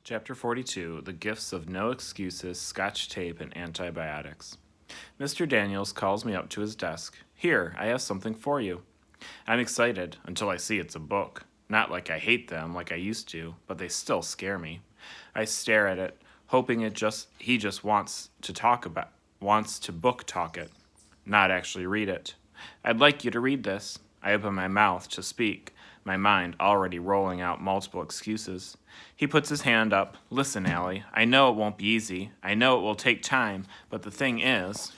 Chapter 42 The Gifts of No Excuses, Scotch Tape, and Antibiotics. Mr. Daniels calls me up to his desk. Here, I have something for you. I'm excited until I see it's a book. Not like I hate them like I used to, but they still scare me. I stare at it, hoping he just wants to book talk it, not actually read it. I'd like you to read this. I open my mouth to speak, my mind already rolling out multiple excuses. He puts his hand up. Listen, Allie, I know it won't be easy. I know it will take time, but the thing is,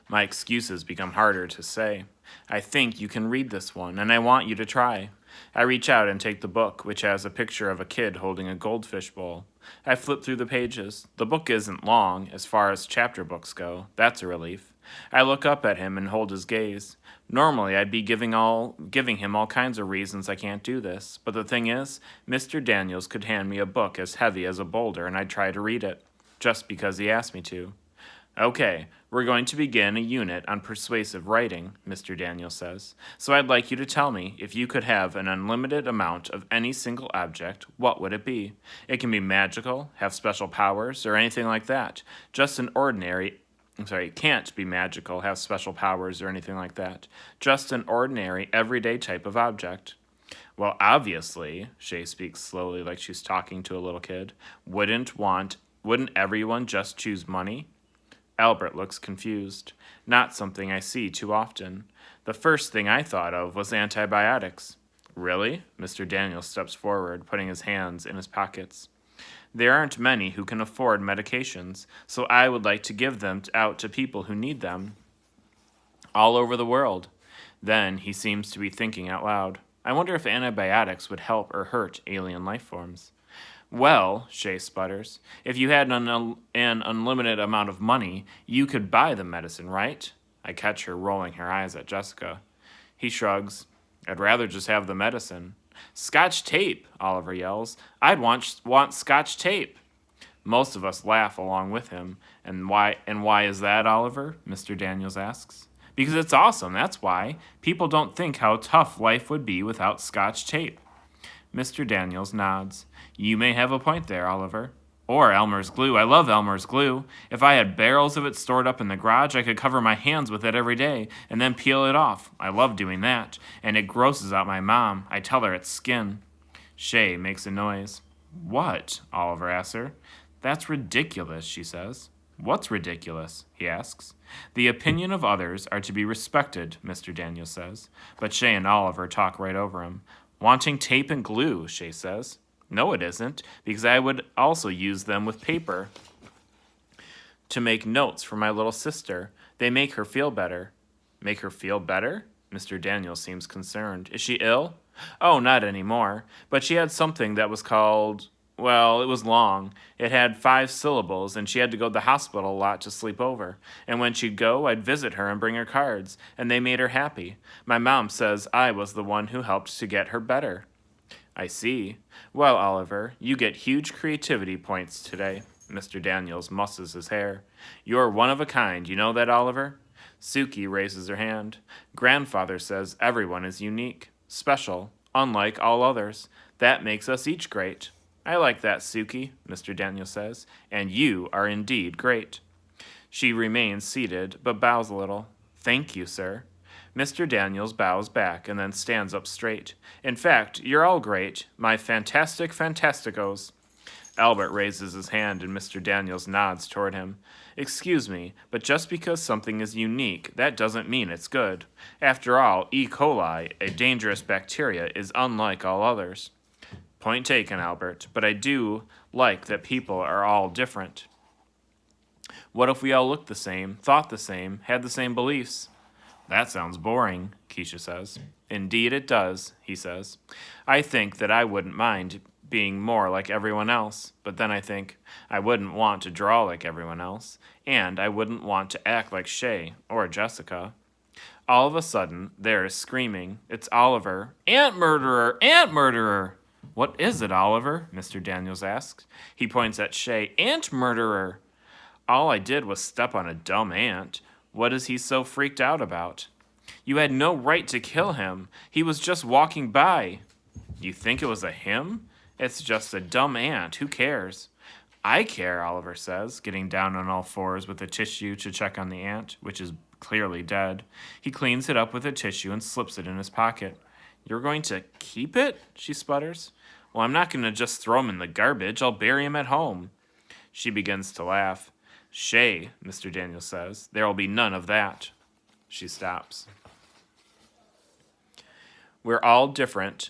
my excuses become harder to say. I think you can read this one, and I want you to try. I reach out and take the book, which has a picture of a kid holding a goldfish bowl. I flip through the pages. The book isn't long, as far as chapter books go. That's a relief. I look up at him and hold his gaze. Normally, I'd be giving him all kinds of reasons I can't do this, but the thing is, Mr. Daniels could hand me a book as heavy as a boulder and I'd try to read it, just because he asked me to. Okay, we're going to begin a unit on persuasive writing, Mr. Daniels says. So I'd like you to tell me, if you could have an unlimited amount of any single object, what would it be? It can be magical, have special powers, or anything like that. It can't be magical, have special powers, or anything like that. Just an ordinary, everyday type of object. Well, obviously, Shay speaks slowly like she's talking to a little kid, wouldn't everyone just choose money? Albert looks confused. Not something I see too often. The first thing I thought of was antibiotics. Really? Mr. Daniels steps forward, putting his hands in his pockets. There aren't many who can afford medications, so I would like to give them out to people who need them. All over the world. Then he seems to be thinking out loud. I wonder if antibiotics would help or hurt alien life forms. Well, Shay sputters, if you had an unlimited amount of money, you could buy the medicine, right? I catch her rolling her eyes at Jessica. He shrugs. I'd rather just have the medicine. Scotch tape, Oliver yells. I'd want Scotch tape. Most of us laugh along with him. And why is that, Oliver? Mr. Daniels asks. Because it's awesome, that's why. People don't think how tough life would be without Scotch tape. Mr. Daniels nods. You may have a point there, Oliver. Or Elmer's glue. I love Elmer's glue. If I had barrels of it stored up in the garage, I could cover my hands with it every day and then peel it off. I love doing that. And it grosses out my mom. I tell her it's skin. Shay makes a noise. What? Oliver asks her. That's ridiculous, she says. What's ridiculous? He asks. The opinion of others are to be respected, Mr. Daniels says. But Shay and Oliver talk right over him. Wanting tape and glue, Shay says. No, it isn't, because I would also use them with paper to make notes for my little sister. They make her feel better. Make her feel better? Mr. Daniels seems concerned. Is she ill? Oh, not anymore. But she had something that was called, well, it was long. It had 5 syllables, and she had to go to the hospital a lot to sleep over. And when she'd go, I'd visit her and bring her cards, and they made her happy. My mom says I was the one who helped to get her better. I see. Well, Oliver, you get huge creativity points today. Mr. Daniels musses his hair. You're one of a kind, you know that, Oliver? Suki raises her hand. Grandfather says everyone is unique, special, unlike all others. That makes us each great. I like that, Suki, Mr. Daniels says, and you are indeed great. She remains seated, but bows a little. Thank you, sir. Mr. Daniels bows back and then stands up straight. In fact, you're all great, my fantastic fantasticos. Albert raises his hand and Mr. Daniels nods toward him. Excuse me, but just because something is unique, that doesn't mean it's good. After all, E. coli, a dangerous bacteria, is unlike all others. Point taken, Albert, but I do like that people are all different. What if we all looked the same, thought the same, had the same beliefs? That sounds boring, Keisha says. Indeed it does, he says. I think that I wouldn't mind being more like everyone else, but then I think I wouldn't want to draw like everyone else, and I wouldn't want to act like Shay or Jessica. All of a sudden, there is screaming. It's Oliver. Ant murderer! Ant murderer! What is it, Oliver? Mr. Daniels asks. He points at Shay. Ant murderer! All I did was step on a dumb ant. What is he so freaked out about? You had no right to kill him. He was just walking by. You think it was a him? It's just a dumb ant. Who cares? I care, Oliver says, getting down on all fours with a tissue to check on the ant, which is clearly dead. He cleans it up with a tissue and slips it in his pocket. You're going to keep it? She sputters. Well, I'm not going to just throw him in the garbage. I'll bury him at home. She begins to laugh. Shay, Mr. Daniel says, there will be none of that. She stops. We're all different.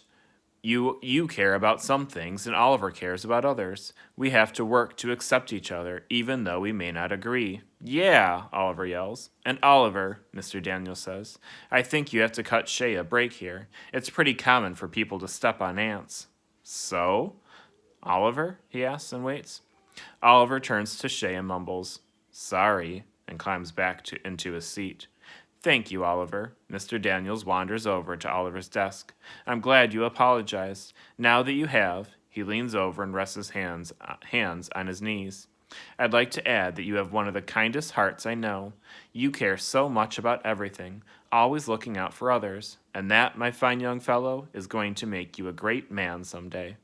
You care about some things, and Oliver cares about others. We have to work to accept each other, even though we may not agree. Yeah, Oliver yells. And Oliver, Mr. Daniel says, I think you have to cut Shay a break here. It's pretty common for people to step on ants. So? Oliver? He asks and waits. Oliver turns to Shay and mumbles, Sorry, and climbs back into his seat. Thank you, Oliver. Mr. Daniels wanders over to Oliver's desk. I'm glad you apologized. Now that you have, he leans over and rests his hands on his knees. I'd like to add that you have one of the kindest hearts I know. You care so much about everything, always looking out for others, and that, my fine young fellow, is going to make you a great man someday.